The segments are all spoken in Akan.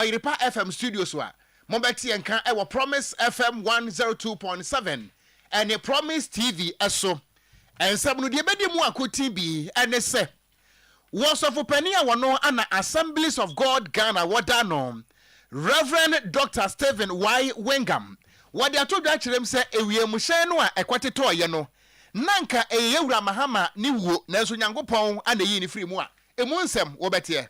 Oyerepa FM studios wa mobeti enka e wo Promise FM 102.7 and Promise TV eso ensem no de bedi mu akoti bi ene se Wosofo pani a wono ana Assemblies of God Ghana wodano Reverend Dr. Stephen Y. Wengam wode atodwa kirem se ewiem hyen no a ekwateto ye no nanka eyewura mahama ni wuo nanso nyankopon ana yi ni firi mu a emu nsem wobete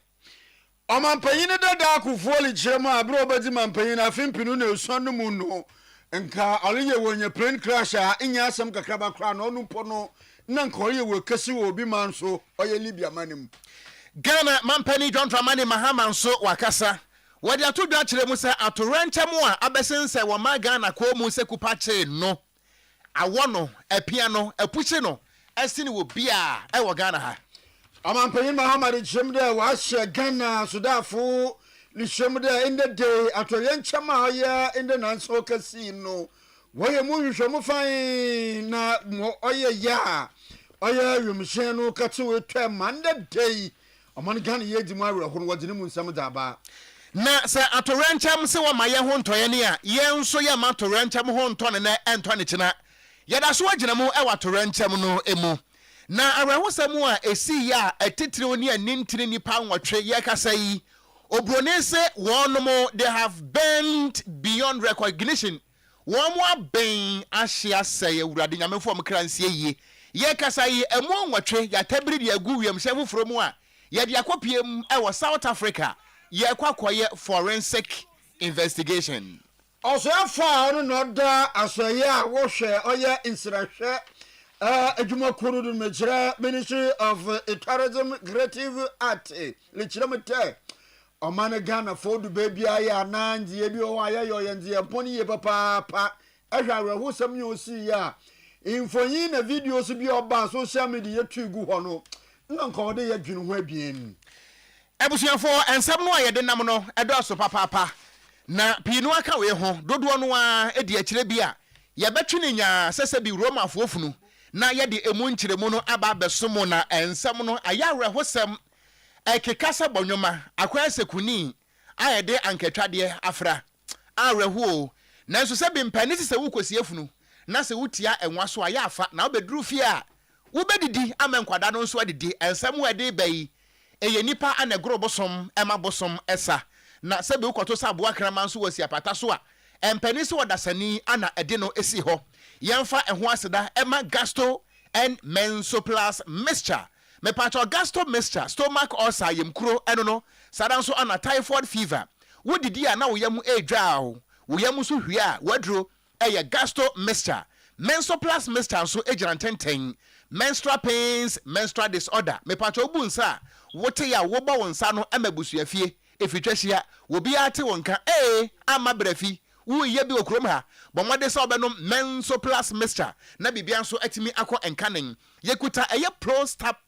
Omampanyine dada akufuo lichema abro obedi mampanyine afimpinu na esuanu mu no nka aliye wonye plane crash a inya asem kakraba kra no nu po no na nka oliye we kesi wo bi manso oye Libya manim Ghana mampani John Dramani Mahama nso wakasa wode atodwa kire mu se atorenchemu a abesense wo ma Ghana ko mu se kupache no awono epia no epuchi no esini wo bia e wo Ghana ha Omampanyine Mahama lichemde wa she Ghana sudafo lichemde in the day atorenchema ya in the nanso kasi no woye mu hwehwemu fan na oye ya oye yumhye no kate we twem and the day oman Ghana ye di mu awre ho no wode mu nsam daba na se atorenchem se wo maye ho ntoye ne a ye nso ye ma atorenchem ho ntone na entone kina ye da so agina mu e wa atorenchem no emu na arahosam a esi ya etitire oni anintire nipa nwotwe ye kasa yi obrone se wonomo they have bent beyond recognition won mo aben ahia sey awurade nyamefo mkransie yi ye kasa yi emu nwotwe ya tabiri de agu wiem hye foforo mu a ye de akopiem e wo South Africa ye kwakoye forensic investigation also afa no no da asoye a wo hwe oye insirahwe adwuma kuru du mejira Ministry of Tourism Creative Art lichiramete omane Ghana for du baby aya nanji ebi o aya yo yenzi emponi ye papa ehwa ho sam nyo si ya infonyi na videos bi oba social media tugu ho no nka ode ye dwunu ho abien ebusuafo ensam no ayede nam no edoso papa na pinu aka we ho dodo no a edi akire bi a ye betwene nya sese bi Roma afofunu na ye de emu nkiremu no aba besomo na ensam no ayawre hosam ekekasa bonwoma akwa sekuni ayede anketwade afra awreho nanso se bi mpani se wukosiefunu na se wutia enwaso aya afa na obeduru fie a wobedidi amenkwada no nso adidi ensam wede bai eye nipa anegro bosom ema bosom esa na se be ukoto sabo akrama nso wasi apata so a empani se wodasani ana ede no esi ho yemfa eho aseda ema gastro and mensoplus mixture me patcho gastro mixture stomach ulcer yemkuro eno no sadanso ana typhoid fever wodidi a na woyam edwa woyam so hwie a wadro eye gastro mixture mensoplus mixture so ejirantenten menstrual pains menstrual disorder me patcho bunsa wote ya woba wonsa no amabusuafie efitwahia wobi ate wonka ama brafi wo ye bi okrom ha bomode se obenom mensoplus mixture na bibia nso atimi akọ enkanen yekuta eye prostate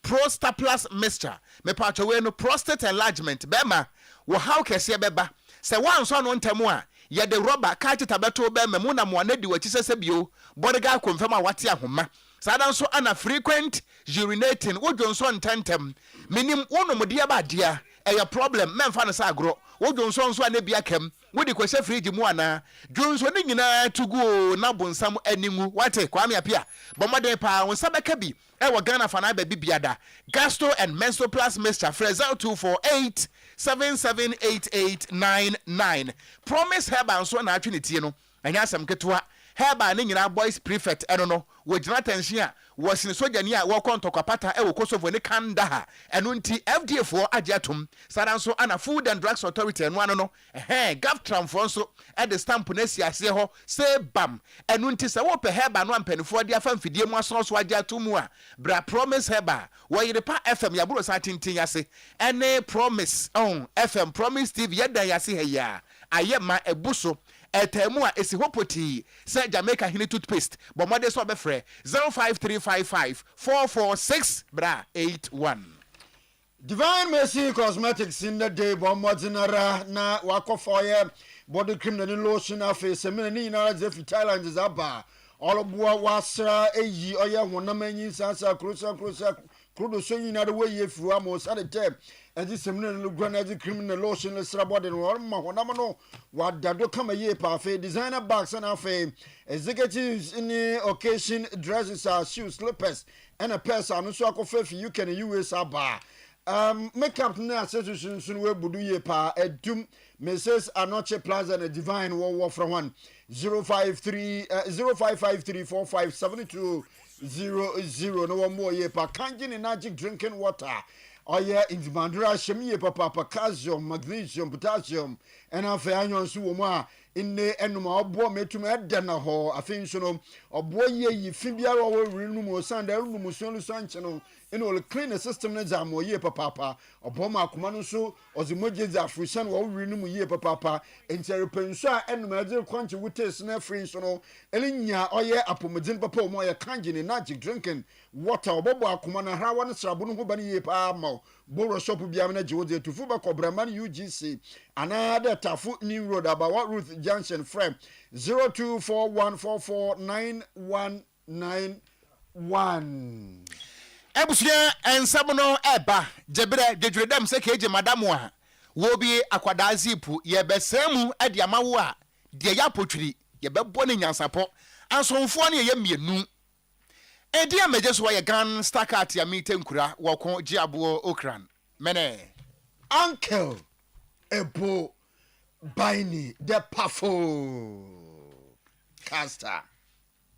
plus mixture me patcho we no prostate enlargement bema wo how kese beba se wanso no ntemu a ye de rubber ka chita beto bema mu na mo na di wachi sese bio bodega confirm a wate ahoma sada nso ana frequent urinating wodwonso ntentem minim wonomde ba dia eye problem memfa no sa agro wodwonso nso ana bia kem wodi kwese fridge mu ana dwonso ne nyina tugu na bonsam aningu wate kwame apia bomode pa wonsa beka bi e wo Ghana fa na ba bibiada gastro and mensoplus mixture freza 248 778899 promise herba nso na atwe ne tie no anya asem ketoa herba ne nyina boys prefect eno no wo gina tension a wo sine sojani a wo kontokwa pata e wo Kosovo ne kanda ha eno nti FDA fo agiatom sadanso ana Food and Drugs Authority eno ano no Gaftram fo nso e de stamp na si ase ho say bam eno nti se wo pe herba no ampanifo de afa mfidie mu aso agiatom a bra Promise herba wo Oyerepa FM ya buro sa tintin yase ene Promise on FM Promise TV ya dan yase he ya ayema ebuso etemu a esi hopoti se Jamaica hini toothpaste bomode so befre 05355 446 Divine Mercy Cosmetics in the day bomodinara na wakofoye body cream na lotion afa ni na zefi Thailand is aba all obua wasra eyi oye honam anyi sansa krosa krodo so nyina de wo ye fiwa mo sa de tem edi semne no gwana edi criminal lotion le srabode no ma honam no wadado kama ye pa fe designer bags na fe executives in occasion dresses shoes slippers and a purse anu so akofa fi UK and US aba makeup na accessories so we budu ye pa edum Mrs. Anoche Plaza and Divine War from 0553457200 no more ye pa kanjin energy drinking water. Oh yeah, in the mandra shemi papa calcium, magnesium, potassium, and a fair anyon suoma in the enuma obo metum edana ho. I think so. Obo ye fibia or renumo sand, rumuson sanchano. In all clean the system nezamo ye papa, Obama Kumanuso, or the Mojis are fruition or renum ye papa, and Terrapensa and Major Quanti would taste no free sono, Elinia or ye apomazin papa, moya kanjin and magic drinking water, Bobo Kumana Hawan Sabun Hubani ye pamo, Boro shop Biamana Jose to Fuba Cobraman UGC, another Tafu New Road about what Ruth Junction frame 0241449191. Ebusia ensamono eba jebre dedredam se keje madamu a wo bi akwada zipu ye besemu ade amawo a de ya potwiri ye bebo ne nyansapo ansonfo ne ye mienu edi amejeso ye gan stakat ya mitenkura woko giabo okran mene Uncle Ebo Baini the Pafo Caster.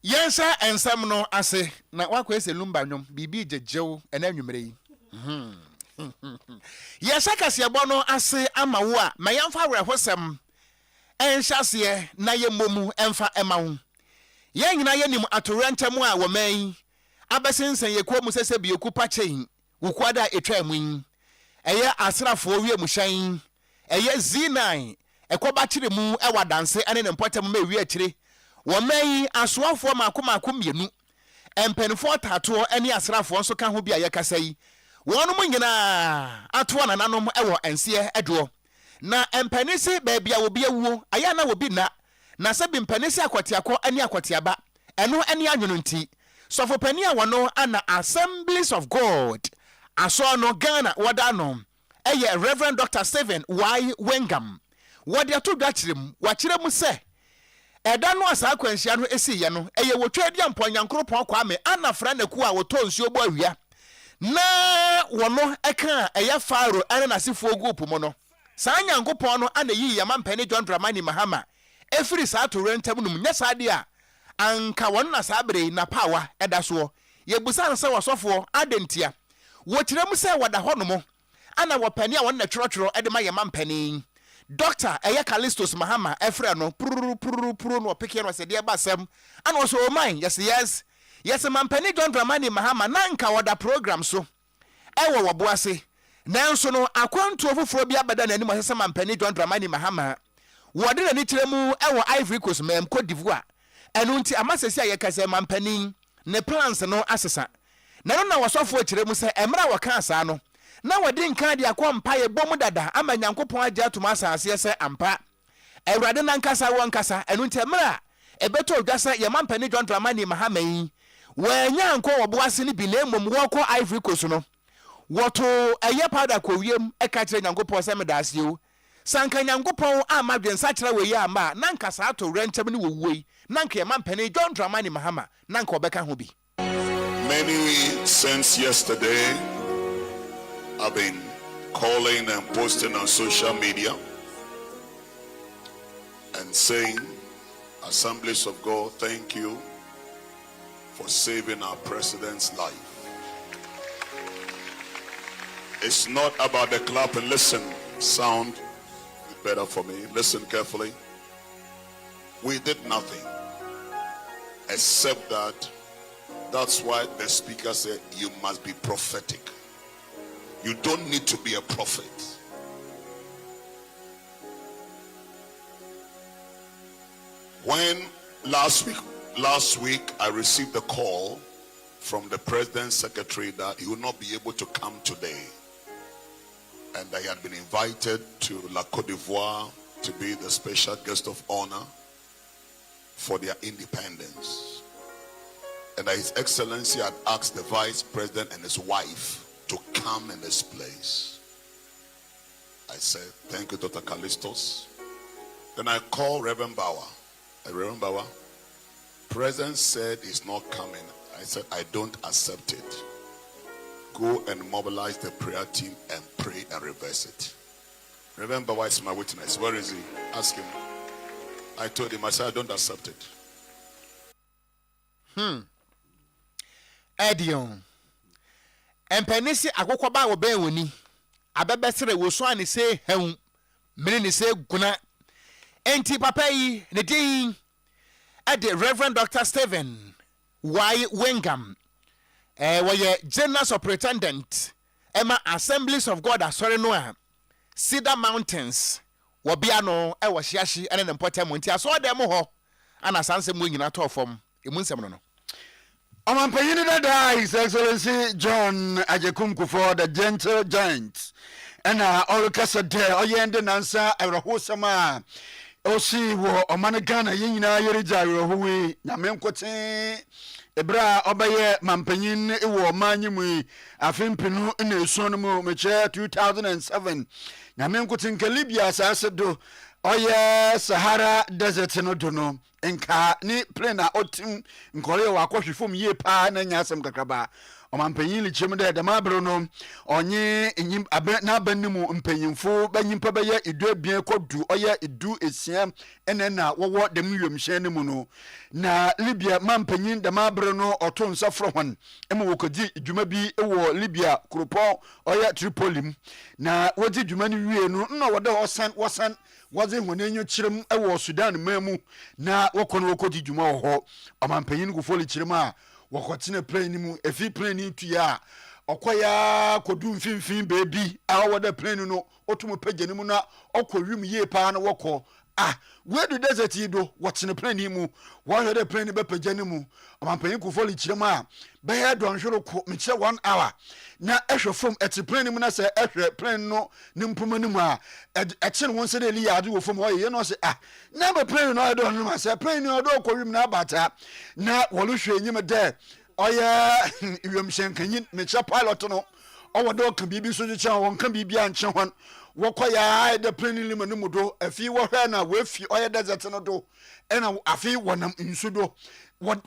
Yensa ensam no ase na wakwese lumba nwom bibi jejew ena nwumere yi Yensa kasebo no ase amawo a mayamfa werehosem enhyase na yemomu emfa emawo ye nyina yenim atorentam a woman abesensen yekomu sese bieku pachein wukwada etwamu yin eye asrafo wie mu hyan eye Z9 ekoba kire mu ewadanse ane ne mpotem ma wie akire woman asoafo makomako mienu empenfo tato ane asrafo nso ka ho bia yekasa yi wonum nyina ato nananom ewo ense edo na empenisi baabia wo bia wuo aya na wo bi na se bi mpenisi akwatiako ane akwatiaba eno ane anwono nti sofo pani a wono ana Assemblies of God aso no Ghana wadano eye Reverend Dr. Stephen Y. Wengam wode ato dwakirem wakirem se eda no asa akwanhia no esiye no eye wotwa dia mponyankropon kwa me anafra naku a woto nsuo bo awia na wono eka eye faro ane nasifo group mo no saa nyankopon no anayi yamampani John Dramani Mahama efiri saa to rentam no nya saa de a anka wono na saa bere na pawa eda so yebusa nsa wasofo adentia wokirem se wada hono ana wopani a wono na twrotwro ede ma yamampani Doctor Eya Callistus Mahama efre no puru no peke no se de basem ana so o man yes mampani John Dramani Mahama nanka wada program so ewo woboase nanso no akwantu ofoforo bi abada na anim asese mampani John Dramani Mahama wode na ni kiremu ewo Ivory Coast mem Cote d'Ivoire enu nti amasese ayekase mampani ne plans no asesa na wasofo kiremu se emra waka asa no na wadi nka de akwampa ye bomu dada ama nyankopon agye atoma asase se ampa ewrade nankasa wonkasa enu ntemra ebeto odwasa ye mampani John Dramani Mahama yi wanya anko woboase ni bi na emom woko Ivory Coast no woto eye powder kwowiem eka kire nyankopon se medase o sanka nyankopon amadwensa kire we ya ama nankasa ato rentam ni wowuei nanka ye mampani John Dramani Mahama nanka obeka ho bi. Many since yesterday I've been calling and posting on social media and saying, Assemblies of God, thank you for saving our president's life. It's not about the clap and listen. Sound better for me. Listen carefully. We did nothing except that. That's why the speaker said you must be prophetic. You don't need to be a prophet. When last week I received a call from the president's secretary that he would not be able to come today, and I had been invited to La Côte d'Ivoire to be the special guest of honor for their independence. and that His Excellency had asked the Vice President and his wife to come in this place. I said, thank you, Dr. Callistos. Then I called Reverend Bauer. Reverend Bauer, President said he's not coming. I said, I don't accept it. Go and mobilize the prayer team and pray and reverse it. Reverend Bauer is my witness. Where is he? Ask him. I told him, I said, I don't accept it. Edion. Empenisi akokwaba obe woni. Abebesere wo so ani se heun. Mene ni se guna. Enti papa yi ne din the Reverend Dr. Stephen Y. Wengam. Were General Superintendent Emma Assemblies of God asori no a Cedar Mountains Wabiano Ewashiashi and an important monti. I saw them ho and a sanse mu nyina to form emunsem no. Omampanyini dada His Excellency John Ajekunku for the Gentle Giant. And all kasa de oyende nansa awrahosama osi wo omanagana yina yerija awrahuwi nyamenkote ebra obaye mampanyin ewo manyimu afempinu na esuno mu meche 2007 nyamenkote nke Libya asase do oye Sahara Desert no do no nka ni plena otim nkore wa akohwefom yie pa na nyasem kakraba omampanyin lichim de damabro no onye enyim na banimu mpanyimfo banyimpa beye edu abien kodu oye edu esia enena wowo dem wiemhye ne mu no na Libya mampanyin damabro no oto nsafro hon ema wokodi dwuma bi ewo Libya kropo oye Tripoli na wodi dwuma ni wie no na wode wosan waze honenyo chirem ewo Sudan mamu na wokono wokodi dwuma ho omampanyin gufoli chirem a wakotine plane ni mu efi plane ni tuya okoya kodu mfimfin baby awoda plane no otumo page ni mu na okowim ye pa na woko where do desert yi do watine plane ni mu wo hwede plane be page ni mu amampanyin kufoli kirema be he don hworo ko meche 1 hour na ehwe fom eti plane mu na se ehwe plane no ni mpoma ni mu a eche won se de li ade wo fom ye no se na be plane no do no ma se plane no do kowim na abata na wolu hwe enyim de oya iwem shenkanyin meche pilot no owodo kan bibi so je won kan bibi an che hon wokoya the plane lim no mudo afi wo hwe na wefi oya desert no do ena afi wonam nsudo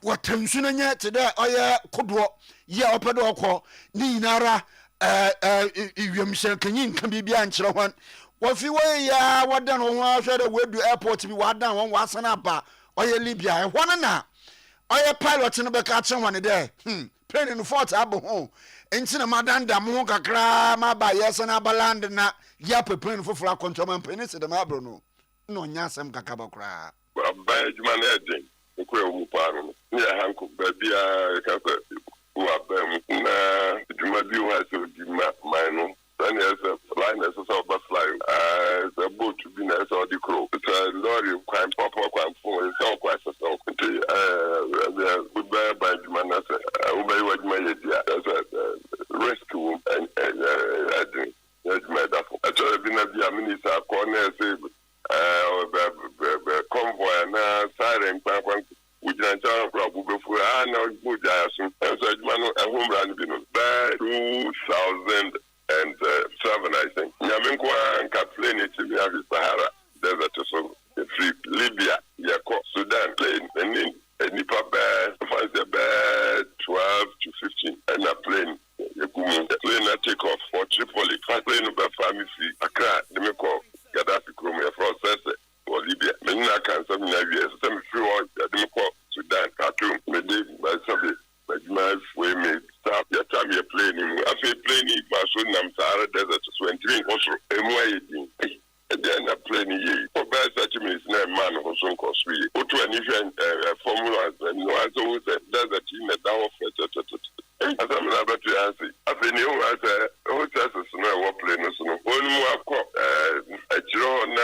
watansu na nya te da oya kodo ye opedo okọ ni nyinara iwem shenkanyin kan bibi an che hon wofi wo ya wadan ho ahwe da wedu airport bi wadan won wasana ba oya Libya ehwana na oya pilot no be ka che hon de plane no fort abo ho entina madanda mo kakra ma ba yesa na baland na ya plane fofora control plane se de ma bro no nya asem kakaba kra ba ejuma na edin ko e mu pa no ni hanko ba bia ka ko wa ba mu na ejuma bi wa so di ma no then there's a line as a bus line the boat to be as the crow it's a lorry crime pop for so quite so the goodbye by Jumana ubay wajma yedia as a rescue and I think that's my that actually been a minister corner say convoy na siren papa we didn't talk about before no good so Jumano a home run been 2007 I think. Nyamenkwa and Kathleen it to the Sahara Desert so free Libya, Yako, Sudan plane and then Nipa bed finds the bed 12 to 15 and a plane. The plane that take off for Tripoli. Plane over family Accra, the Meko, Gaddafi Chromia process for Libya. Menina can some years, some few the Meko, Sudan, Khartoum, Medivh, by somebody. My way made stop your time you're playing. I feel playing my son. I'm Sahara Desert, so entering also. And then I'm playing ye. For best 30 minutes, no man who's on course. We put to an event formula and no answer with the desert in the down of as I'm about to answer. I feel new as a hotel, no one playing. One more a children,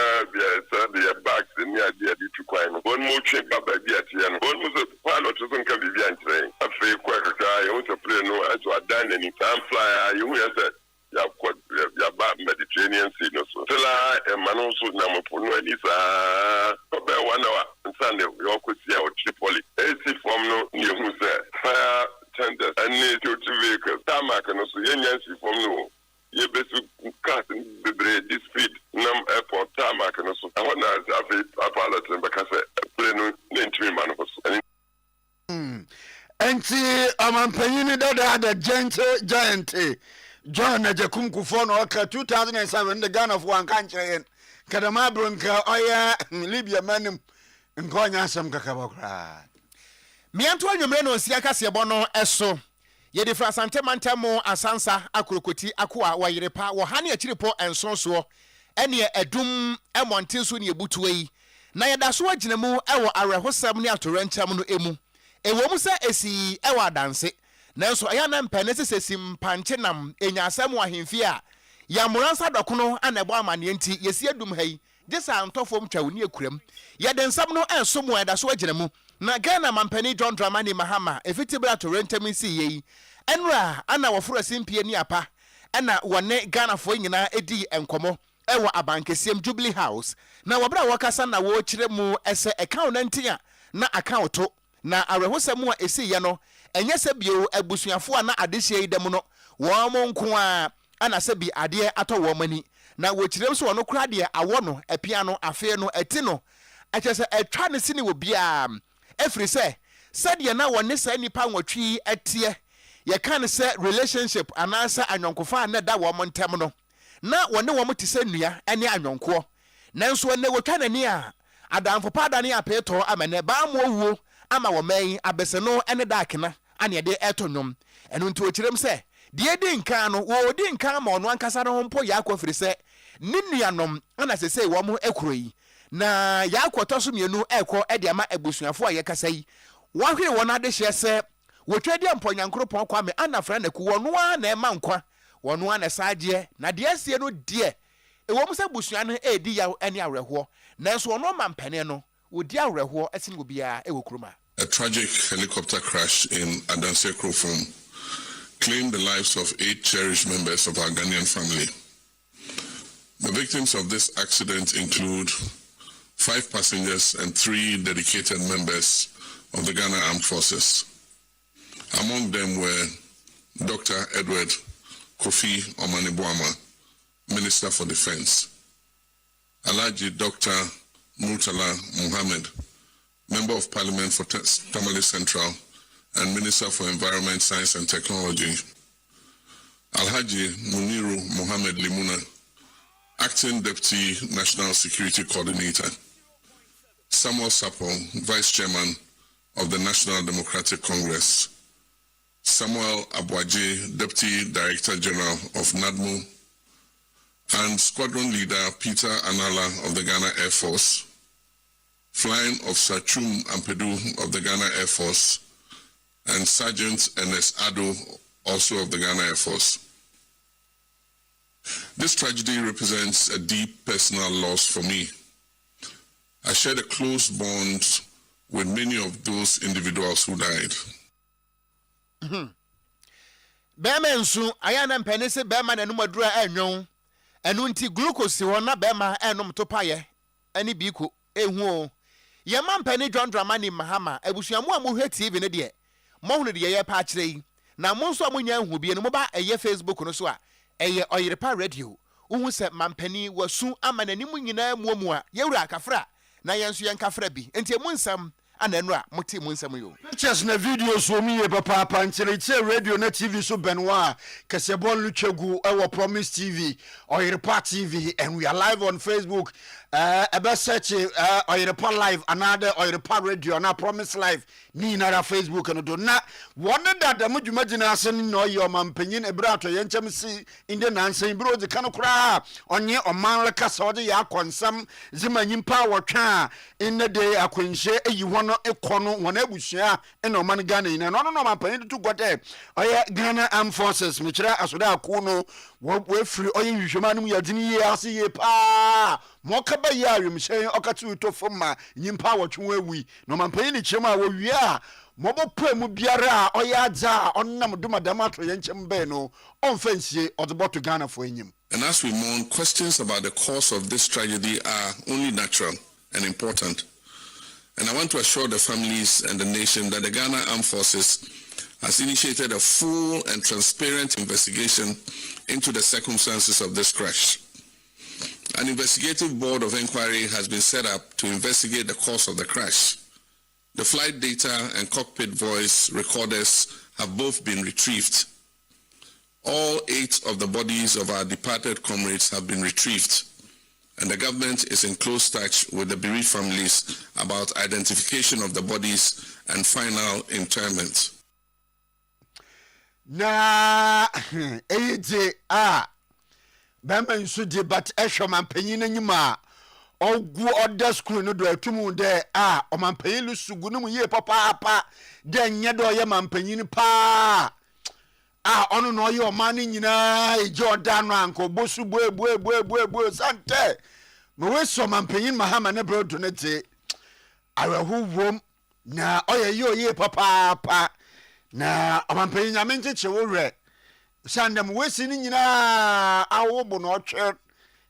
be a back in the idea to climb. One more trip up by the end. One was a pilot doesn't come to the train. I feel quite a guy. I want to play no as to a dining time flyer. You hear that. You have got your bad Mediterranean Sea. So, and man also Namopo, no, this, 1 hour, and Sunday, we all could see our Tripoli. AC from no, you say, fire tenders, and need to vehicles, tarmac, and also, yes, from no. You basically cut the speed, airport, tarmac, and also, I want to have a pilot, because I play no name to me, man of us. Enti amampanyini dada the giant John Najakum Kufono oka 2007 the Ghana for one country kadama bronka oya Libya manim nkonya asam kakabokra me anto anwumre no siaka sebono eso ye de fra sante mantamo asansa akrokoti akoa Oyerepa wo hane akiripo ensonso ene edum emontenso ne ebutuei na yeda so aginemu ewo arehosam ne atorancham no emu ewo mu se esi ewa adanse nanso aya na mpane sesesi mpanche nam enyasam ahemfi a ya moransa dokono anebo amane nti yesi adum hai gesa antofom twawni akuram ye de nsam no ensomo eda so aginemu na Ghana mampani John Dramani Mahama efitibra to rentam si yi enra ana woforo simpie ni apa ana wone Ghana fo nyina edi enkomo ewo abankesiem Jubilee House na wabra wakasa na wo kire mu ese account nantia na account na arehosemu a esi ye no enye se bio abusuafo na adehye dem no wo mo nko a ana se bi ade ato wo mani na wo kire so wono kra de awo no apia no afe no ati no achese etwa ne sini wo bia efri se said ye na wone sa nipa nwatwi atie ye kan se relationship anasa anyonkofa na da wo montem no na wone wo motise nua ene anyonko nanso ne wotwa nani a adamfo pada ne apeto amene ba mo wuo ama wo mai abese no ene da akena ane de etonwom eno nti okirem se de di nkan no wo di nkan ma ono ankasa no mpo ya akofiri se ne nuanom ana sese wo mo ekuroi na ya akwoto mienu ekọ ede ama ebusuafo a yekasa yi wahwe won ade hye se wotwa dia mponyankropon kwa me ana fra na ku wono a na ema nkwa wono a na saagye na de asie no de ewo mu se busua no edi ya ene awerho nanso wono mampane no wodi awerho asini obia ewokuruma. A tragic helicopter crash in Adanse Krofom claimed the lives of 8 cherished members of our Ghanaian family. The victims of this accident include 5 passengers and 3 dedicated members of the Ghana Armed Forces. Among them were Dr. Edward Kofi Omanibuama, Minister for Defense, Alhaji Dr. Murtala Muhammad, Member of Parliament for Tamale Central and Minister for Environment, Science and Technology, Alhaji Muniru Mohammed Limuna, Acting Deputy National Security Coordinator, Samuel Sapo, Vice Chairman of the National Democratic Congress, Samuel Abwaje, Deputy Director General of NADMO, and Squadron Leader Peter Anala of the Ghana Air Force, Flying Officer Chum Ampedu of the Ghana Air Force, and Sergeant Ernest Ado, also of the Ghana Air Force. This tragedy represents a deep personal loss for me. I shared a close bond with many of those individuals who died. Bema nsu ayana mpene se bema na numadura enwon enu nti glucose ho na bema enom to paye ani biko ehu o ye ma mpene John Dramani Mahama abusuamu a mo hwe TV ne de mo hunu de ye pa kire yi na mo nso amunya hu bi ne mo ba eye Facebook no so a eye Oyerepa radio uhu se mampani wasu amananimu nyina muamu a yewura akafra na yenso yenkafra bi enti emu nsam ananu a moti mu nsam yo pictures na videos so mi ye papa panchire radio na TV so benwa kese bon luchegu ewo Promise TV Oyerepa TV, and we are live on Facebook. About search Oyerepa live, another Oyerepa radio, and Promise live. Ni na Facebook and do not wonder that the mujumajina asen no your man penyin ebrato yenchem si in the nansen bro the kanokra onye oman la kasode ya konsam zima nyimpa wotwa in the day akwenhye eyi hono ekono wona abusua e no man Ghana ina no man penyin to gote oye Ghana Armed Forces michira asoda akuno we free oye hwehwema no ya dini ye ase ye pa mo ka ba ya hwemhyen okatu to foma nyimpa wotwe awi no mampan ni kyema wo wi a mo bo pa mu biara oye adza onnam dumadam ato ye nkyem be no onfansie odeboto Ghana fo enyim. And as we mourn, questions about the cause of this tragedy are only natural and important. And I want to assure the families and the nation that the Ghana Armed Forces has initiated a full and transparent investigation into the circumstances of this crash. An investigative board of inquiry has been set up to investigate the cause of the crash. The flight data and cockpit voice recorders have both been retrieved. All 8 of the bodies of our departed comrades have been retrieved, and the government is in close touch with the bereaved families about identification of the bodies and final interment. Na eje bema nso de but ehwoman panyin anyima ogu order school no do atumu de omanpanyin lu sugu no mu ye papa de nye do ye manpanyin pa ono no ye oman nyina eje order no anko bosu bu sante me we so manpanyin mahama ne bro do ne te awehu wom na oye ye papa na omanpanyin nyame ncheche wo re sandem wesi ni nyina awobo no otwe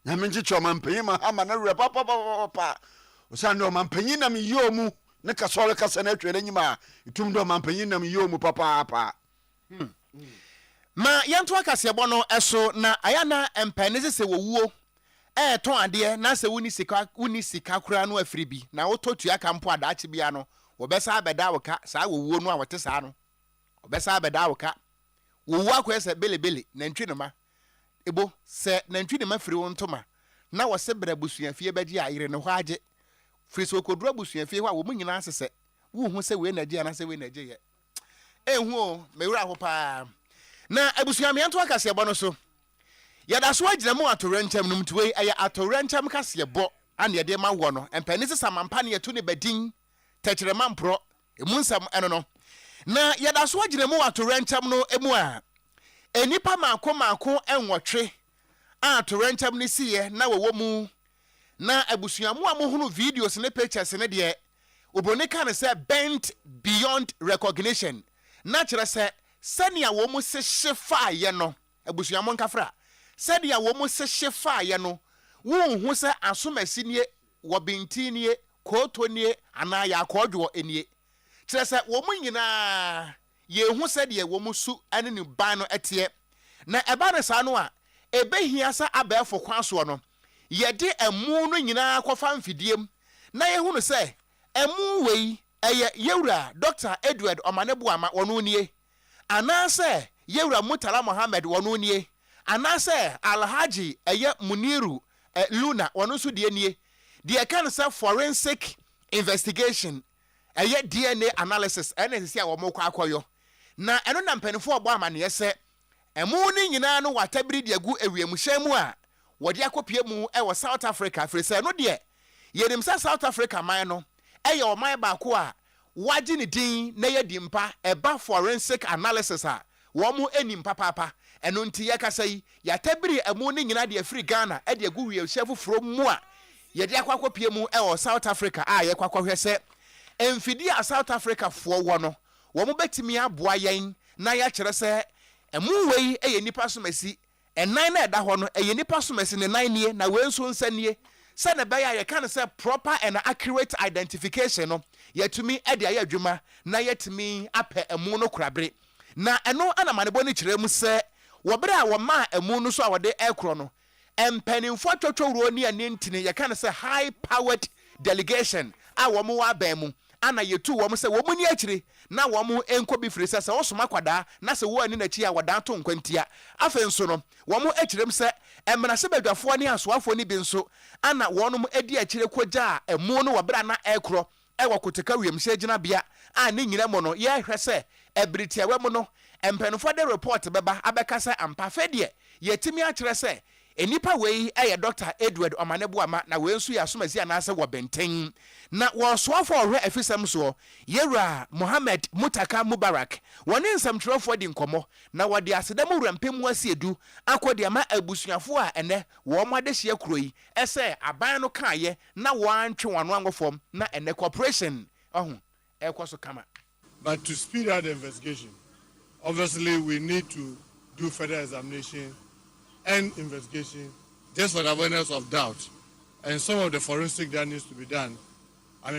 nyame ncheche omanpanyin mahama na re papa sandem omanpanyin na me yomu ne kasole kasa na atwere nyima itum do omanpanyin na me yomu papa ma yanto akase bono eso na ayana empane se wowuo ton ade na se woni sika kura no afiri bi na wototu aka mpo adaache bia no wobesa abeda woka saa wowuo no a wote saa no obesa abeda woka wowu akwese belebele nantwi no ma ebo se nantwi no ma firi wontoma na wose bra busuafie beje ayire ne ho age firi so kodura busuafie ho a wo munyina asese wo hu se we na age ana se we na age ye ehu o mewura ho pa na abusuame anto akase bo no so yada so agina mu atorentam num tuwe aya atorentam kase bo ane de ma wo no empani sesa mampa ne yetu ne badin techere mampro emunsam eno no na yada so agina mu atorentam no emu a enipa maako enwotwe atorentam ne siye na wo mu na abusuamu amohunu videos ne pictures ne de obonika ne say bent beyond recognition na kire say sania wo mu se hyefa ye no abusuamu nkafra sania wo mu se hyefa ye no wo hu se asomasi nie wo binti nie koto nie ana ya akodwo enie kire say wo mu nyina ye hu se de wo mu su ane ne ban no etie na eba ne sa no a ebehia sa abefo kwaso no ye de emu no nyina kofa mfidiem na ye hu no se emu wei eye yewura Dr. Edward Omanebuama wono nie anase yewura Mutala Mohammed wono nie anase Alhaji eye Muniru Luna wono so de nie de kan say forensic investigation eye DNA analysis ene sisi a wo mokwa akoyo na eno na mpanifo obo amane se emu ni nyina no watabiri de agu ewiemhyemu a wode akopie mu e South Africa afre se no de yenim sa South Africa man no eye o man ba ko a waji ni din na ye dimpa eba forensic analysis a wo mu enim papa eno nti ye kasa yi ya tabiri emu ni nyina de afri Ghana e de agu wiemhyefo fro mu a ye de akopie mu e South Africa a ye kwakwohwe se emfidi a South Africa fo wo no wo mu betimi aboa yen na ya kire se emu wei eye nipa somasi enan na eda ho no eye nipa somasi ne nan nie na we nso nsanie se na be ya ye kan se proper and accurate identification no yetumi ede ya adwuma na yetumi apɛ emu no krabre na eno ana manebo ni kire mu se wo bere a wo ma emu no so a wode ekro no empanimfo twotworo ni ane ntini ye kan se high powered delegation a wo mu wa ba mu ana yetu wo mu se wo mu ni akire na wo mu enko bi frisa se wo soma kwada na se wo ani na chi a wada to nkwantia afenso no wo mu akirem se emra se badwafo ni asoafo ni bi nso ana wonum edi akire koja emu no wobra na ekro e wakoteka wiemhye gina bia a ne nyina mo no ye hwe se ebritiawe mu no empenfo de report beba abeka se ampa fedie yetimi akire se enipa wei Dr. Edward Omanebuama na wei nso ya asomasi anase wo benten na wo soafo ohwe afisam so Yera Mohammed Mutaka Mubarak woni nsamtwerefo di nkomo na wode asedam wurampem asiedu akodi ama abusuafo a ene wo made hye kuroi ese aban no kaaye na wo antwe wano angofom na ene corporation ekoso kama. But to speed up the investigation, obviously we need to do further examination and investigation just for the avoidance of doubt. And some of the forensic that needs to be done,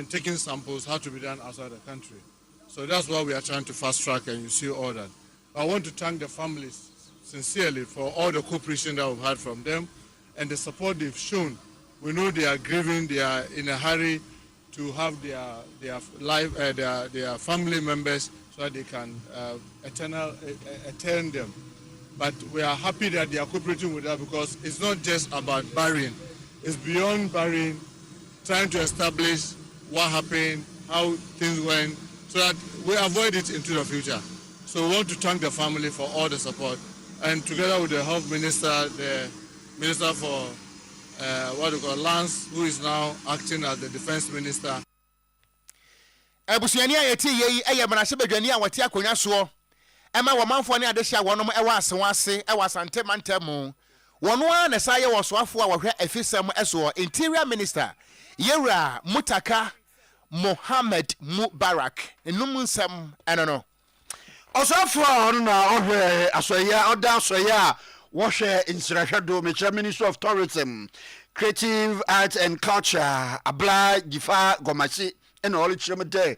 taking samples have to be done outside the country. So that's why we are trying to fast track, and you see all that. I want to thank the families sincerely for all the cooperation that we've had from them and the support they've shown. We know they are grieving, they are in a hurry to have their family members so that they can attend them. But we are happy that they are cooperating with us because it's not just about burying. It's beyond burying, trying to establish what happened, how things went, so that we avoid it into the future. So we want to thank the family for all the support. And together with the health minister, the minister for Lance, who is now acting as the defense minister. Ebusuani ayeti yei manase badwani a wate akonya so ema womanfo ne adehia wonom ewa asenwase ewa asante mantemu wono a na saye wosoafo a wohwe afisam eso interior minister Yera Mutaka Mohammed Mubarak enum nsam enono osafo ono na ohwe asoya oda asoya wo hwe insirahwado mecha Ministry of Tourism, Creative Arts and Culture abla gifa gomasi ena ole chiremde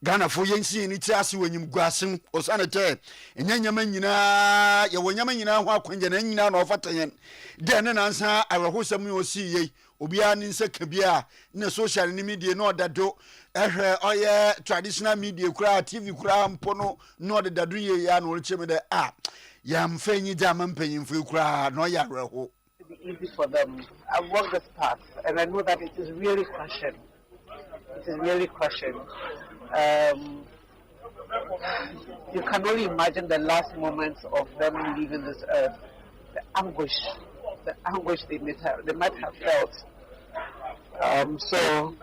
Ghana fo yensi ni tiase wanyim guasem osanete enyanyama nyina ye wonyama nyina ho akwanje na nyina na ofatayen de ne nansa awehosam yo si ye obia ni nse kabia na social media no dado ehwe oye traditional media kura TV kura mpono no dado ye ya na ole chiremde ya mfanyi jama mpanyimfo kura no ya reho. Easy for them. I've worked this path and I know that it is really crushing. It is really crushing. You can only imagine the last moments of them leaving this earth, the anguish they might have felt. So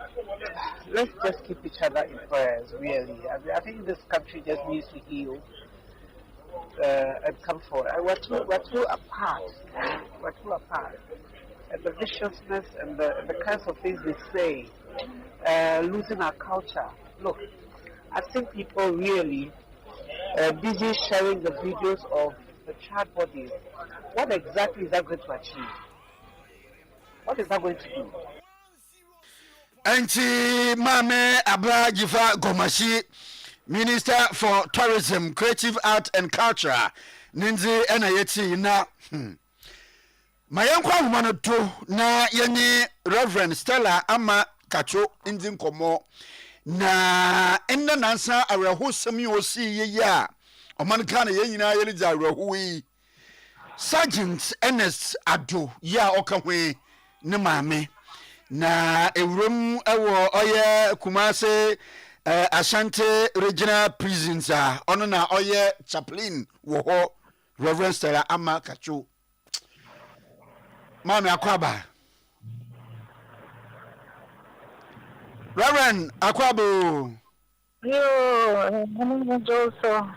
let's just keep each other in prayers, really. I think this country just needs to heal and come forward. We're too apart. We're too apart. And the viciousness and the kinds of things we say, losing our culture. Look, I've seen people really busy sharing the videos of the child bodies. What exactly is that going to achieve? What is that going to do? Anti Mame Abla Gifa Gomashi, Minister for Tourism, Creative Art and Culture, Ninzi Enayeti na Mayankwa Humanoto na yani Reverend Stella Ama Kacho Inzin Komo na enda nansa awehosami osi ye ya omankana ye nyina ye liza awehui Sergeant Ernest Ado ya okahwe ne maame na ewurum ewo oye Kumase Ashanti Regional Prisons ono na oye chaplain wo ho Reverend Stella Ama Kacho maame akwaba Reverend Akwabo. Yo, Joso.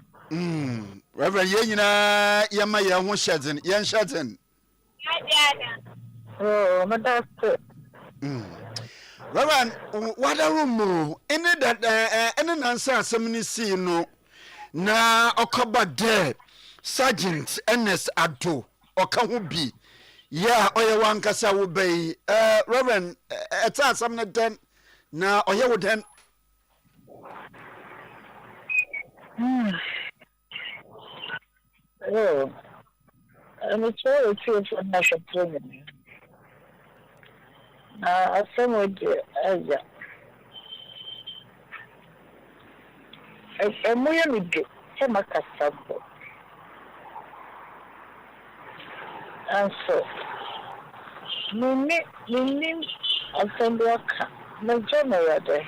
Reverend Yenina Yama Yan Shaden, Yan Shaden. Oh, my doctor. Reverend, what a room, any that any answer, some see no. Na Okoba de Sergeant Ernest Ado, Okahubi. Ya, Oya Wankasa will be, Reverend, it's some then. Na oye woden I'm a total feel for national training. I somewhat Asia. I'm really good. I'm a sample. And so, Name Assemblaka. My general day.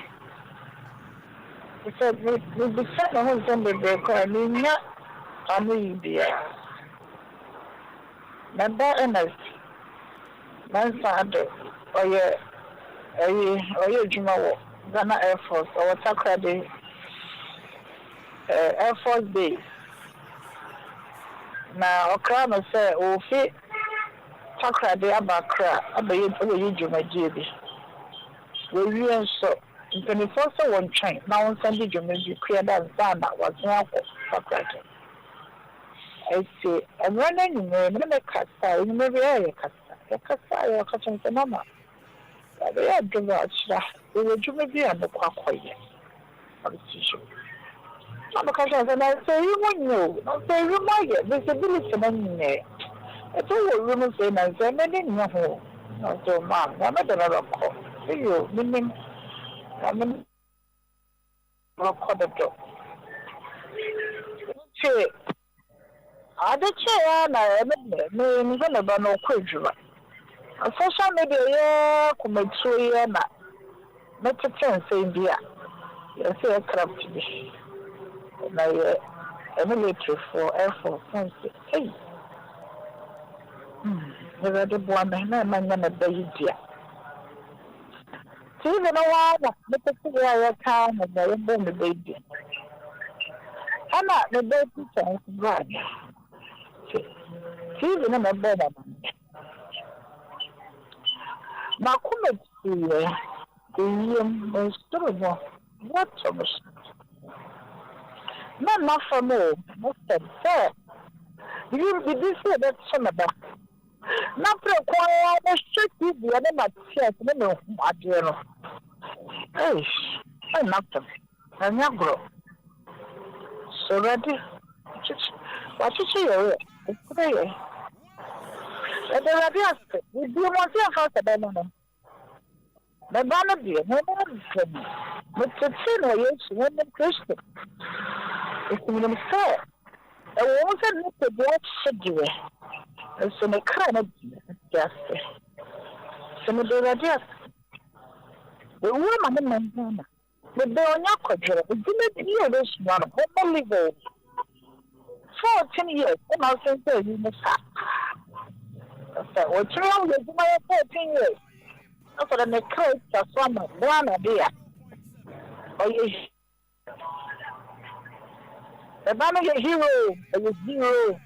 He said, we decided my husband would be calling me. I'm India. Number energy. Mansado, Oye Jumawo, Ghana Air Force, or Takrade Air Force Base. Now, Okrama say, oh, fit Takrade Abakra, Abayi Jumajibi. We and so, in 24 so one train, now on Sunday Jumaji, clear that Zana was now Takrade. I say, I'm running in the Kasa, in the area Kasa, Kasa, or Cotton Mama. They are doing out, they were Jumaji and the Quakoy. Some occasions, and I say, you won't know, not say, you might get visibility in there. It's all women say, I say, I didn't know. Not so, ma'am, I'm not another call. See you, meaning, I mean, I'll call the door. Say, I did say, and I am going to no quidra. A social media, commit to a not a chance in the yes, a craft to be. A military for Air Force. Hey, never the one man, man, a baby. See, you know what? Let us see where I come and I am born the baby. I'm not the baby chance, right? See, you know my brother. My comment is the story. What so much? Not for me, Mr. Sir. You be this way that some of them. Not for a the street, the other materials, no, I do know. Hey, I'm not them. I'm not grow. So ready? What you say? It's clear. And the radius, we do want to have a banana. The banana, no one is but the thing is, when the Christian. It's even fair. A woman looked at that figure. And so the kind of justice. Some of the radius. The woman in Montana. The Donyakodra, the dinner year this one, only go 14 years, and I'll say, you must have. What's wrong with my 14 years? After the necklace of summer, one idea. Oh, yes. The banner is a hero, a hero.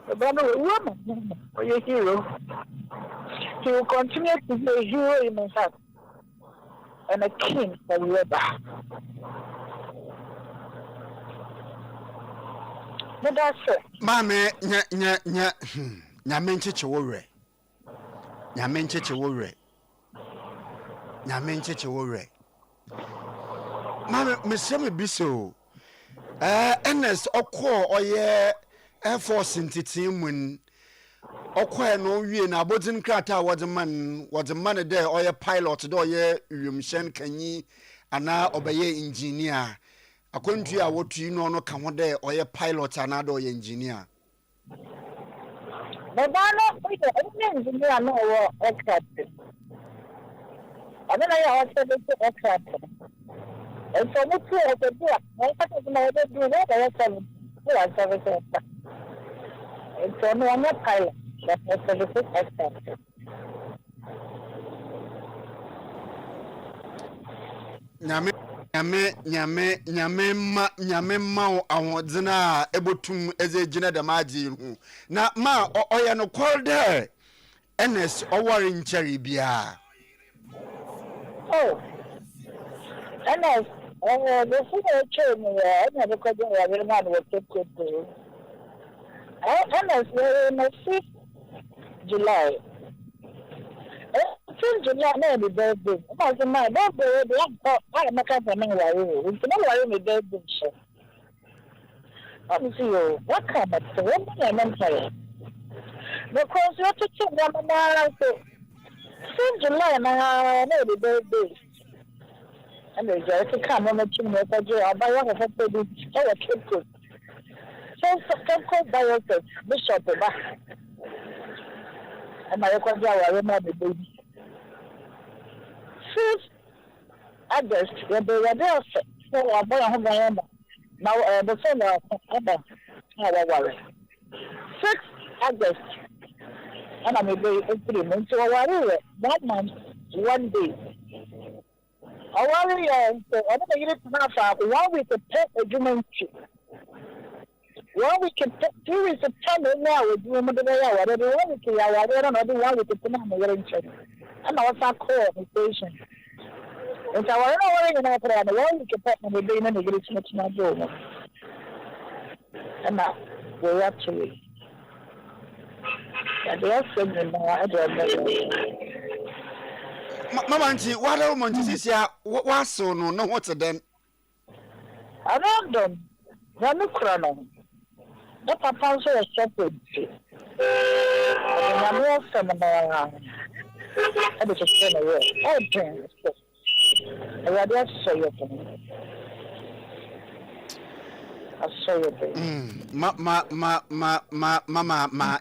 The banner is a woman, or a hero. He will continue to be a hero in his heart and a king forever. But that's it. Mammy, Namenchicha worry. Namenchicha worry. Namenchicha worry. Mamma, Miss Bisso. Ernest Oko or ye Air Force in Titim Oko no ye na botin krata was a man there or a pilot do ye Shen Kanyi ana obeye engineer. According to you, what you know no come there or a pilot another engineer. The banner with the engineer no aircraft. I don't know how to say aircraft. And so much I could do. I thought I would do that. I was service. And so no, I'm not pilot. That's what services expected. Nyame ma awodena ebotum eze gina da maji hu na ma oya no call there NS owari ncheri bia. Oh, NS the senior chain I never could do a man was kept to NS in the 5th July. Since July, no, the birthday. I was my birthday. I'm not coming away. It's not worry me birthday. Let me see you. What kind of thing? I'm saying. Because you're to check them now. Since July, I know the birthday. And they just come on the chimney. I buy one of the baby. I was kept. So, by yourself, Bishop. And I record I remember the baby. 5th August, when they were there, so I bought a home now, the same worry. 6th August, And I'm a very 3 months. So I worry 1 month, 1 day. I worry, so I don't get it 1 week to pet a human. 1 week to 2 weeks to 10 now with you, whatever 1 week, I don't know 1 week to put on the check. And I was a call the station. And so I don't know what I'm going to 1 week to pet on the day and the great much my door. And now we're actually. Mama nti wada mo nti sisia waso no no what then around them na kura no the papa so is separate na mo fam na I just say no way I don't I rather say it mama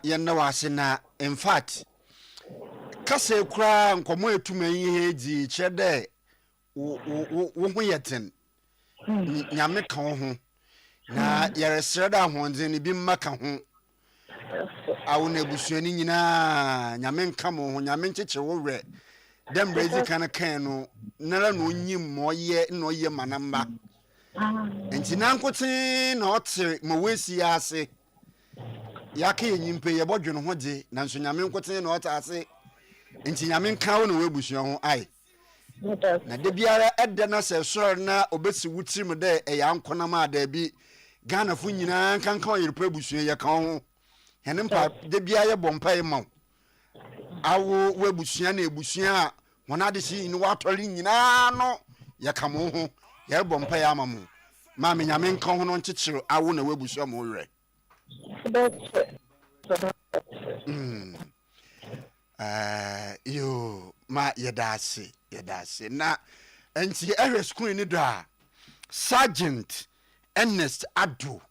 yenna wase na in fact kase kura nkomo etuma yi di chede wo ho yeten nyame ka ho na yeresere da honze ne bi mmaka ho awu na ebusuani nyina nyame nka mo ho nyame ncheche wo we dem brezi kan no nara no nyim mo ye no ye manamba enti nankote na ote mo wesi ase yake enyimpe ye bodweno ho de na nso nyame nkote na ote ase enti nyame nka wo na webusua ho ai na de biara edde na se soro na obesi wutirim de eya nkona ma da bi Ghana fu nyina nkanka Oyerepa ebusua ye ka ho hene mpa de biara ye bompa ye maw awo webusua na ebusua wona de si ni watori nyina no ye ka mo ho ye bompa ye amamu ma me nyame nka ho no nkyekere awo na webusua mo werɛ yo ma yedase na enti ehwe school ni do a Sergeant Ernest Ado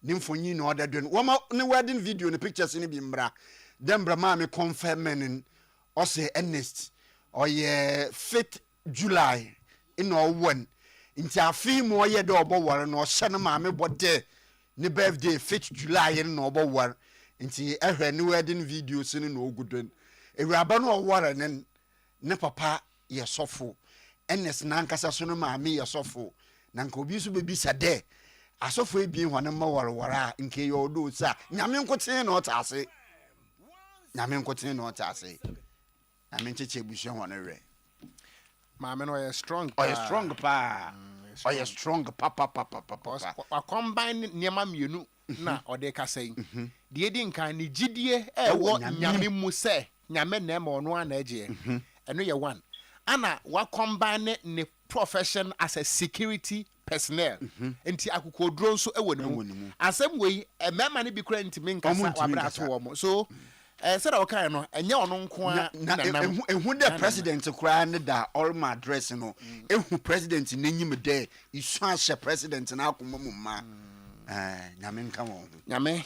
nimfonyi no order do no ne wedding video ne pictures ni bi mbra dem bra ma me confirming o say Ernest oye 5th July in o one nti afi mo ye de obo ware no hye ne ma me bode ne birthday 5th July in no obo ware nti ehwe ne wedding video sini no ogudon ewuraba no ware ne papa ye sofo Ernest na nkasa so no ma me ye sofo na nka obi so bebisa de asofo ebie hwane ma ware a nke ye odo sa nyame nkoten na otase nyame nkoten na otase na me ncheche busu hwane re ma me no ye strong pa oye strong papa wa combine niema mienu na ode kasai de edi nkan ni gidie ewo nyame mu se nyame na ma ono ana age eno ye one ana wa combine ne profession as a security personnel enti akokodro nso ewo ne mu asem we emema ne bi kura ntimi nkasa wabra to wo so said okay no enye ono nko a na ehu the president kura ne da all my address no ehu president n'enyim de isu ahye president na akoma mu ma nyame nka wo nyame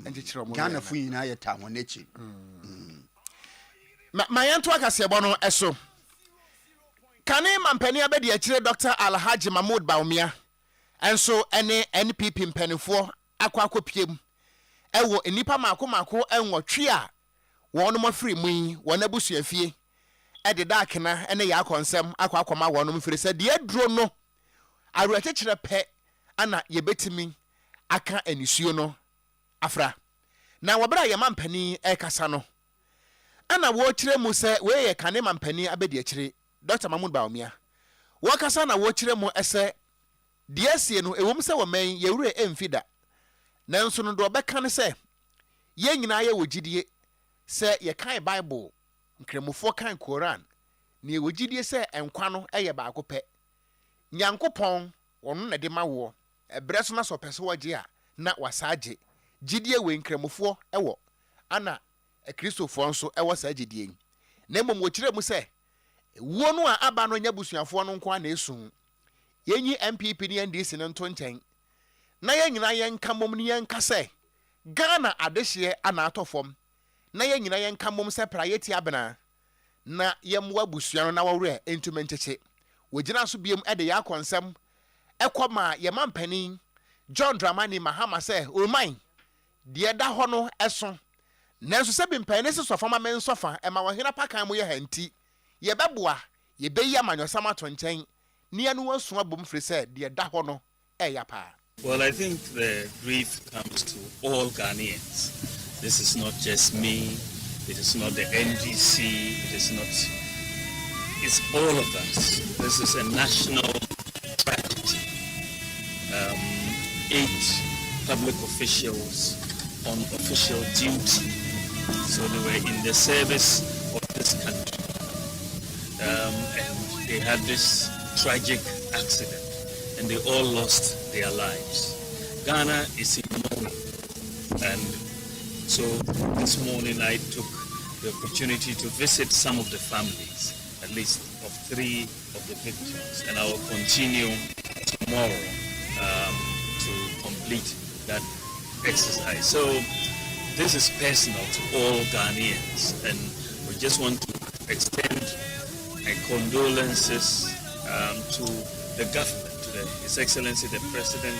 enchechiro mo Ghana fu yina ye ta ho nechi ma yanto akasebo no eso kane mampani abedi akire Dr. Alhaji Mahmoud Baumia enso ene NPP mpanifo akwakopiem ewo enipa mako enwotwe a wono mafiri mu wona busuafie ede da akena ene ya akonsem akwakoma wono mfiri se de aduro no aruachechire pe ana yebetimi aka anisuo no afra na wobra ye mampani ekasa no ana wo kire mu se we ye kane mampani abedi akire Dr. Mahmoud Baumia wakasa na wo kire mu ese de asie no ewom se wo man yewure emfida nanso no do beka ne se ye nyina ye wogidie se ye kan Bible nkremofo kan Quran ne wogidie se enkwa no eye ba akopɛ nyankopɔn wono na de mawo ebre so na so pese woge a na wasaage gidie we nkremofo ewo ana kristofo nso ewo saagidie na mmom wo kire mu se wo no a aba no nya busuafo no nko na esu yenyi MPP ne NDC ne nto nkyɛn na ye nyina ye nka mom ne ye nka se Ghana adehye ana atofom na ye nyina ye nka mom se prayeti abena na ye mwa busua no na wawre entumencheche wogina so biem ede ya konsem ekoma ye mampanin John Dramani Mahama se o man de da ho no eso nanso sɛ bimpane se sɔfa ma men sɔfa ɛma wɔhena pakan mu yɛ hanti yɛbɛboa yɛbɛyi amanyɔsam ato nkyɛn ne anu wasu abom firi sɛ deɛ da hɔ no ɛyɛ paa. Well, I think the grief comes to all Ghanaians. This is not just me, it is not the NGC, it is not, it's all of us. This is a national tragedy. 8 public officials on official duty. So they were in the service of this country. And they had this tragic accident and they all lost their lives. Ghana is in mourning. And so this morning I took the opportunity to visit some of the families, at least of 3 of the victims. And I will continue tomorrow to complete that exercise. So this is personal to all Ghanaians, and we just want to extend my condolences to the government, to His Excellency the President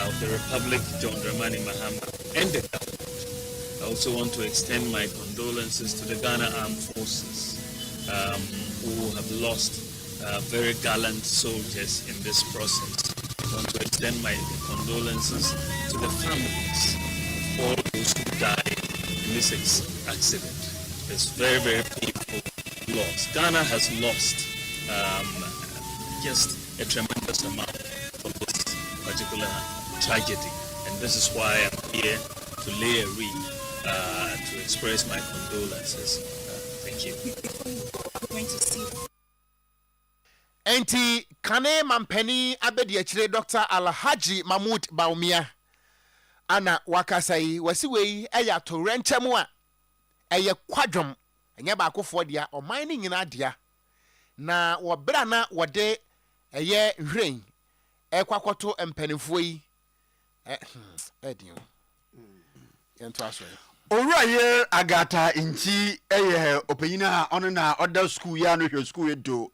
of the Republic, John Dramani Mahama, and the government. I also want to extend my condolences to the Ghana Armed Forces who have lost very gallant soldiers in this process. I want to extend my condolences to the families of all those who died in this accident. It's very, very painful loss. Ghana has lost just a tremendous amount from this particular tragedy. And this is why I'm here to lay a wreath to express my condolences. Thank you. Enti kane mampani abedi achire Dr. Alhaji Mahmoud Baumia ana wakasai wasiwei eya to renchemu a eye kwadwom enye ba akofo dia oman ni nyina dia na wobra na wode eye hwen ekwakoto empanifo yi edin yento aso Owuraye agata inti eye opanyina ono na other school ya no hwe school edo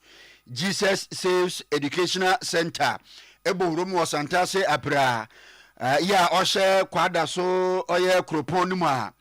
Jesus Saves Educational Center ebo romu wasantase apra ya ohye kwada so oye kropon ni mu a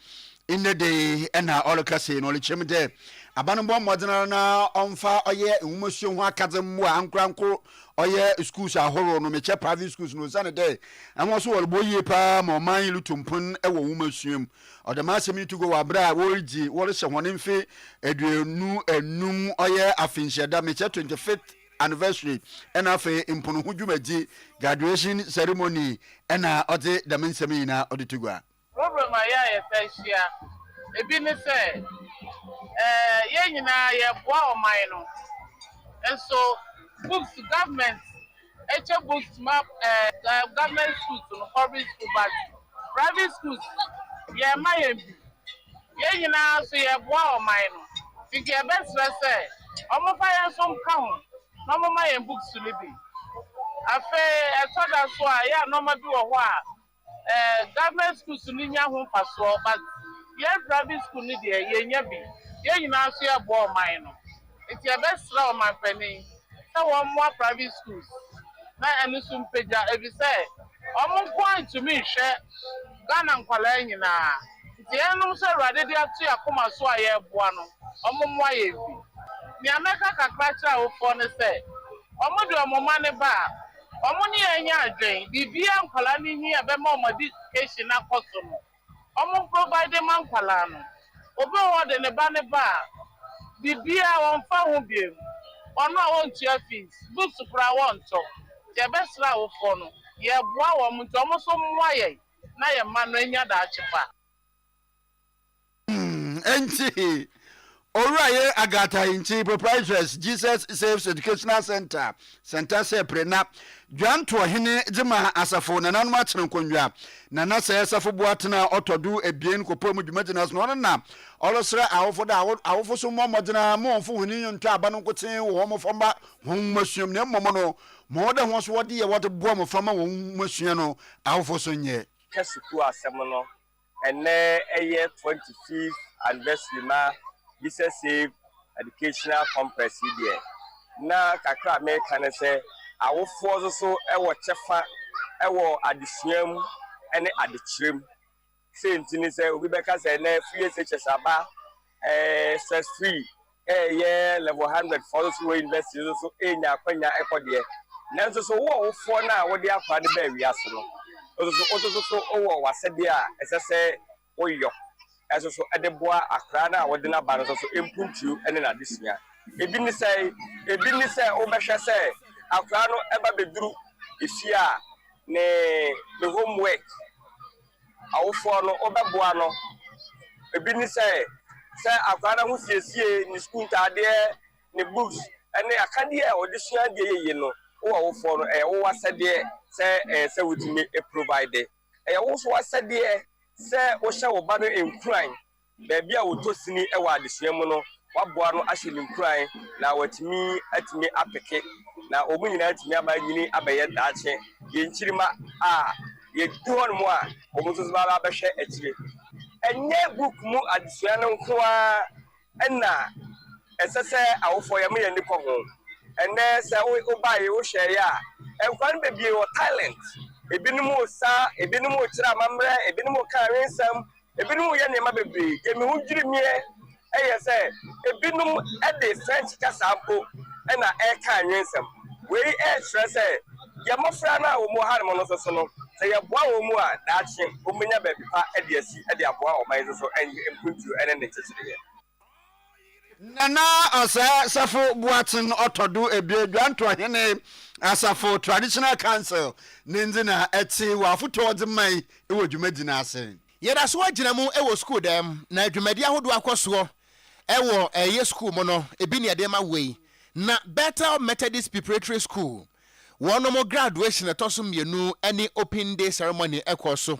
inede ena olokase no lechemde abanombo modena na onfa oye enwumosuo ho akadem a ankranko oye schools ahoro no meche private schools no zane de amoso wolboye pa ma man lutumpun ewo nwumosuom odema semi to go wabra woriji worse honen fe eduenu enum oye afinhyeda meche 25th anniversary ena fe impono hudwumaji graduation ceremony ena ode damensemi na ode tugwa problem aya ye feshia ebi ne se ye nyina ye boa oman no enso books government books map government schools no public school but private schools ye mayembi ye nyina so ye boa oman no tiki e besre se omo fa ye so nka ho no mo mayem books ni bi afa etoda so a ya no ma bi wo ho a government schools ni nya ho faso but ye private school ni de ye nya bi ye nyina so ye boa oman no iti e besra oman pani say one more private schools na enu sum peja ebi say omo kwan to me hwe Ghana nkwala nyina iti enu so rade de atu yakoma so aye boa no omo mo aye bi ni ameka kakra cha ofo ne say omo de omo mane ba omo ni enya adwen bibia nkwala ni hi ebe ma omo education na koso no omo provide man nkwala no obi wo de ne ba bibia won fa ho biem ono won tua fees books kura won to je besra wo fo no ye boa wo mu to mo so mwaye na ye ma no enya da achepa enti Owuraye agata inti proprietors Jesus Saves Educational Center se prena dwanto hene dima asafo na nanu akyere nkonwa na na se asafo boatena otodu ebien kopo mu dwumadina no na olosra awofo da awofo so momodina monfo huni nto aba no nkoten wo mo famba hon masuam ne momo no mo da ho so wode ye wode boa mo fama wo masua no awofo so nye kasuku asem no ene eye 25th anniversary ma Jesus Save Educational Complex here. Na kakra me kan say awofo so e wo chefa e wo adesuam ene adekyerem same thing say obi beka say na free SHS aba stress free yeah level 100 for those who invest so enya kwanya ekode nanso so wo fo na wo de akwa de ba wiase no so wo wasede a esese woyo eso so edeboa akra na wo de na ba no so impuntu ene na disia ebi ni say wo behwe say akra no eba beduru ifia ne homework awofo no obeboa no ebi ni say akra na hu siesie ni school tade ni books ene akade e odisua de yeye no wo for no wo wasede se wutimi provide wo so wasede se wo hye wo ba no enkran ba bia wo tosini e wa adesua mu no waboa no ahye ni nkran na watimi atimi apeke na omunyina atimi abanyini abaye daache ye nchirima ye duhon mu a omuzo ba ba hye akire enye book mu adesua no nko a na esese awofo ye me ye nipo ho ene se wo baye wo hye ya enkwan bebie wo talent ebinumu osa ebinumu okira mamre ebinumu kanwensam ebinumu ye nema bebie emi hu dwiri mie eye se ebinum de French kasampo na kanwensam we stress ye mofra na wo mu harmo no so no se ye boa wo mu a daache omenya bebi pa de asi de aboa o man so empuntu ene ne kyekire Nana asa safo buatin otodo ebiedwanto hene asafo traditional council ninzina eti wafoto odman ewo dwumadina ase yeda so agina mu ewo school dem na dwumadi ahodo akoso ewo eye school mo no ebi ne dem awei na Better Methodist Preparatory School one more graduation etoso mienu any open day ceremony ekoso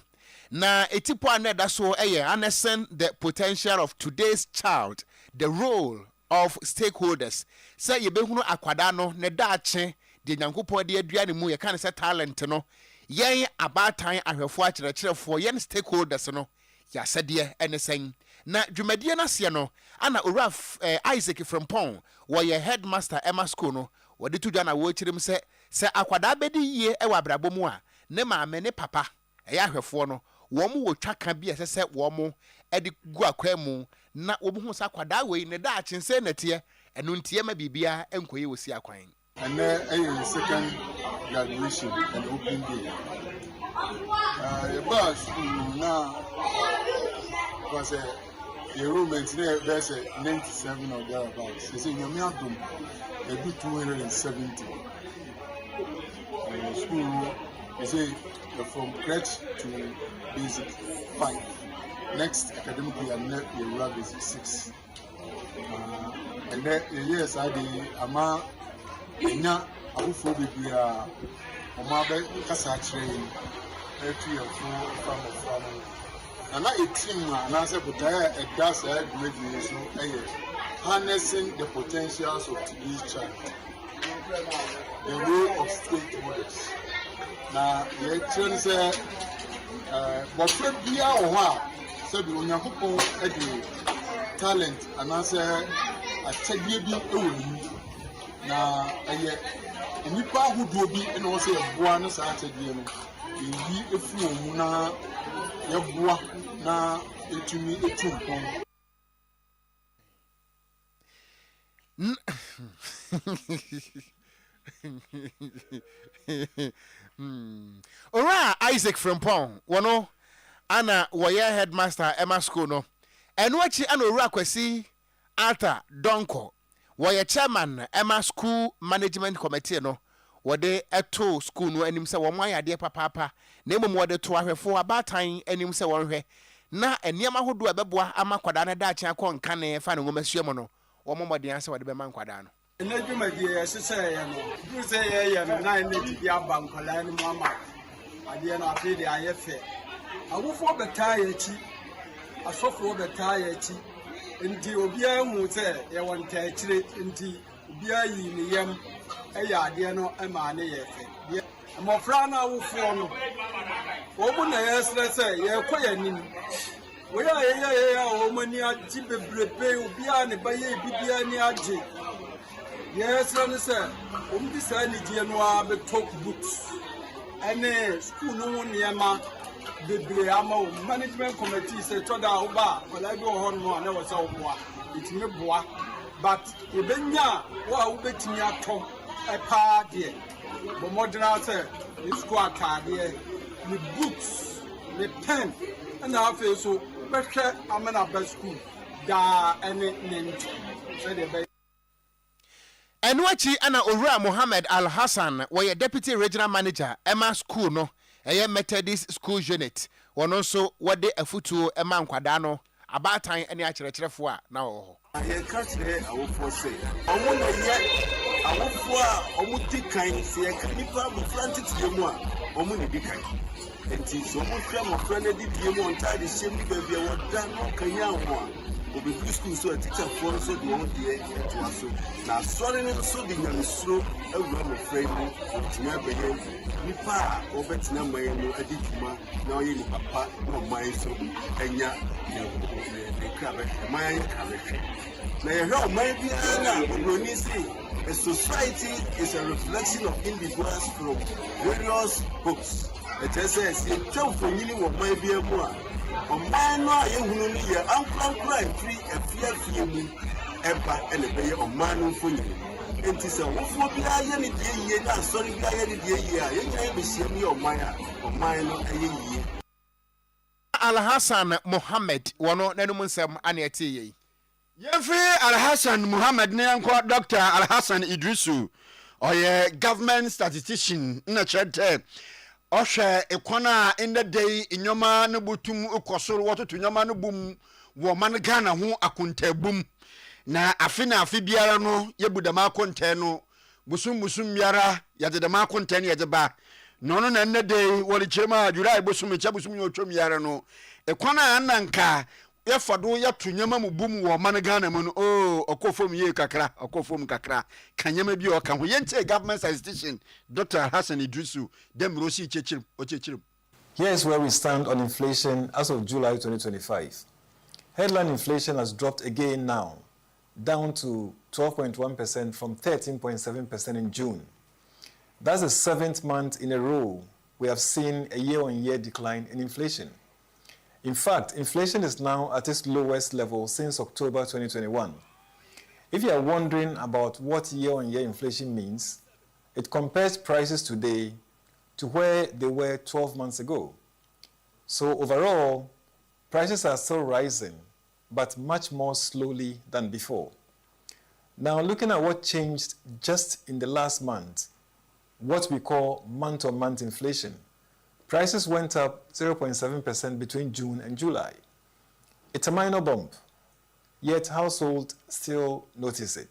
na etipo aneda so eye understand the potential of today's child, the role of stakeholders. Say ye behunu akwada no ne daache de nyankopon de aduane mu ye kan say talent no yen abatan ahwefo akyerɛkyerɛfo yen stakeholders no ya sɛdeɛ ene sen na dwumadie na se no ana owura Isaac from Pon wo ye headmaster Emma School no wode to dwa na wo kyirim sɛ akwada bedi yie e wa brabo mu a ne maame ne papa ɛyɛ ahwefo no wo mu wo twaka bi sɛ wo mu edi gu akwa mu na wo bu hu sa akwada we ne da akyense nete eno ntie ma bibia enkoye wo si akwan. And then second graduation and open day. The bus now was a enrollment there's a 97 or thereabouts. They say Yamiatum, they do 270. School, they say from crèche to basic 5. Next academic year, you will have basic 6. And then yes, I did. Enya awufo bibia omabe kasa kire etu yefo from ana etim na say butaya e das e dwedi so eye harnessing the potentials of today's child, the role of stakeholders. Na ye train say but bia o ho a say bi onyankopon e de talent ana say akyedie bi e wo ni na eye nipa hudo bi na wo se eboa no sa akyedie no yi efu omu na yeboa na etumi etumpon Ora Isaac from Pon wono ana woye headmaster Emma School no eno achi ana ora kwasi Arthur Donko woye chairman Emma School Management Committee no wode eto school no anim se wo mwan yade papa na emom wode to ahwefo abatan anim se wonhwe na eniam ahodo ebeboa amakwada na da akya kon kane fa ne ngomasuam no wo momode anse wode be man kwada no enadwumadi yesese ye no du se ye no na ne ti bia bankola no mama ade na afi de ayefe awofo beta ye chi asofo beta ye chi nti obia hu se ye wonta akire nti obia yi ne yam eya ade no ema ne ye fe amofra na awofo no obu na yesere se ye koyanim we ya o mani aji bebrebe obia ne baye bibia ni aji yesere ne se ombi sa ni die no a be talk books ene school no ho niema bebree ama wo management committee say to da oba wala bi ho no na wo say oboa itime boa but ebenya wo betimi atom pa de bo modern say the school atade the books the pen and afa so behwe amena ba school da ene nent say the Enuachi ana Owura Mohammed Al Hassan were deputy regional manager Emma School no eye Methodist School Unit wono nso wode afutuo Emma nkwada no abatan ene akyerɛkyerɛfo a na wo ho aye kachire awofo se omo na ye awofo a omo dikan se ye kanipa bu frantic ye mu a omo ne dikan enti so mo hwɛ mo fra na didie mu ontade hyem ni baabi a woda no kanya ho a obi school so a teacher for so the one day to us na sorry no so the nyamsuro awura mo fra ni otima beye nipa obetina man no adikuma na oye ni papa no man so enya ne krabe man krabe na ye hwe man bi na obroni say a society is a reflection of individuals from various books it says you tell for nyini wo man bi amu a man no ayehunu ni ye ankra free afia mu eba ele beye man no fo nyini enti se wofo bi aye ne die yie na sorry bi aye ne die yie a ye nyai be hia mi man no aye yie Al Hassan Mohammed wono nanum nsem ane ate yi Yefri Al Hassan Mohammed ne anko Dr. Al Hassan Idrisu oye government statistician na chete ohwe ekwana in the day inyoma no butum ukosoro wototo nyoma no bum wo man Ghana ho akontabum na afina afi biara no yebudama akonte no busum biara yadedama akonte ne yedeba no na in the day woli chema July busum yotwom yara no ekwana ananka yefado yato nyama mu bum wo man Ghana mu no okofom ye kakra okofom kakra kanyama bi o kan ho yente government statistician Dr. Hassan Idrisu dem rosi chechirim o chechirim. Here is where we stand on inflation as of July 2025. Headline inflation has dropped again now, down to 12.1% from 13.7% in June. That's the 7th month in a row we have seen a year-on-year decline in inflation. In fact, inflation is now at its lowest level since October 2021. If you are wondering about what year-on-year inflation means, it compares prices today to where they were 12 months ago. So overall, prices are still rising, but much more slowly than before. Now, looking at what changed just in the last month, what we call month-on-month inflation, prices went up 0.7% between June and July. It's a minor bump, yet households still notice it.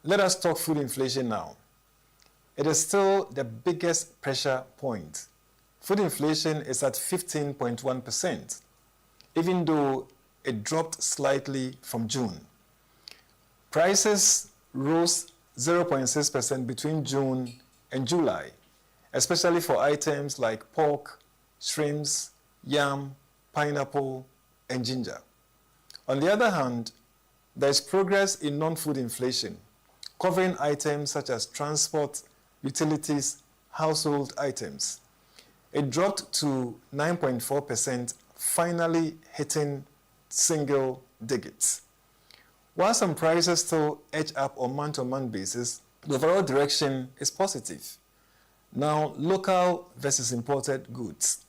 Let us talk food inflation now. It is still the biggest pressure point. Food inflation is at 15.1%, even though it dropped slightly from June. Prices rose 0.6% between June and July, especially for items like pork, shrimps, yam, pineapple, and ginger. On the other hand, there is progress in non-food inflation, covering items such as transport, utilities, household items. It dropped to 9.4%, finally hitting single digits. While some prices still edge up on month-on-month basis, the overall direction is positive. Now, local versus imported goods.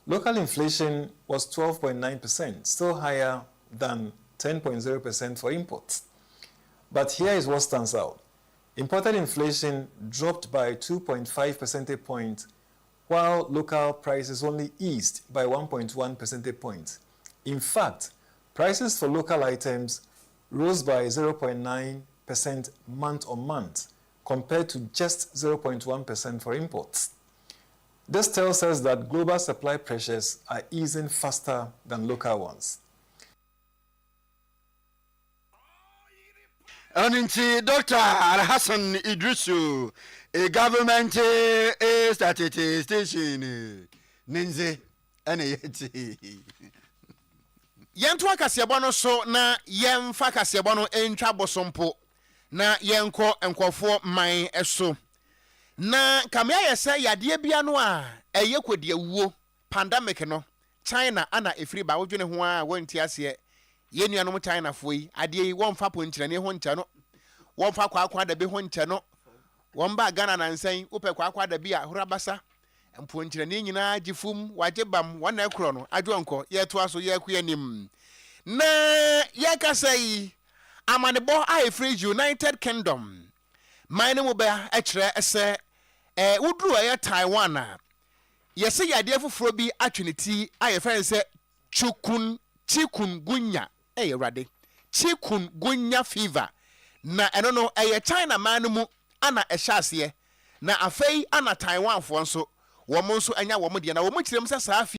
Local inflation was 12.9%, still higher than 10.0% for imports. But here is what stands out. Imported inflation dropped by 2.5 percentage points, while local prices only eased by 1.1 percentage points. In fact, prices for local items rose by 0.9% month-on-month, compared to just 0.1% for imports. This tells us that global supply pressures are easing faster than local ones. Aninti Dr. Al Hassan Idrisu, a government statistician, Ninze, Anayeti. Yentu akasiebo no so na yemfa akasiebo no entwa bosompo na yenko enkofo man eso na kamea yese yade bia no a eye kwodie wuo pandemic no China ana efiri ba wodwene ho a wonti ase ye nuanom China foi ade yi wonfa ponkyerane ho nkyɛ no wonfa kwakwa da be ho nkyɛ no womba Ghana na nsan wopɛ kwakwa da bi a horabasa mponkyerane nyina gifum wagebam wana ekro no adwonko ye to aso ye kuanim na ye kasai amanebo a efiri United Kingdom mine mo ba ekre ese wudru aye Taiwan a yesi yade foforo bi atweneti aye fan se chikungunya rade chikungunya fever na eno no China man mu ana ehyaase na afei ana Taiwan fo nso wo mo nso anya wo mo de na wo mo kirem sa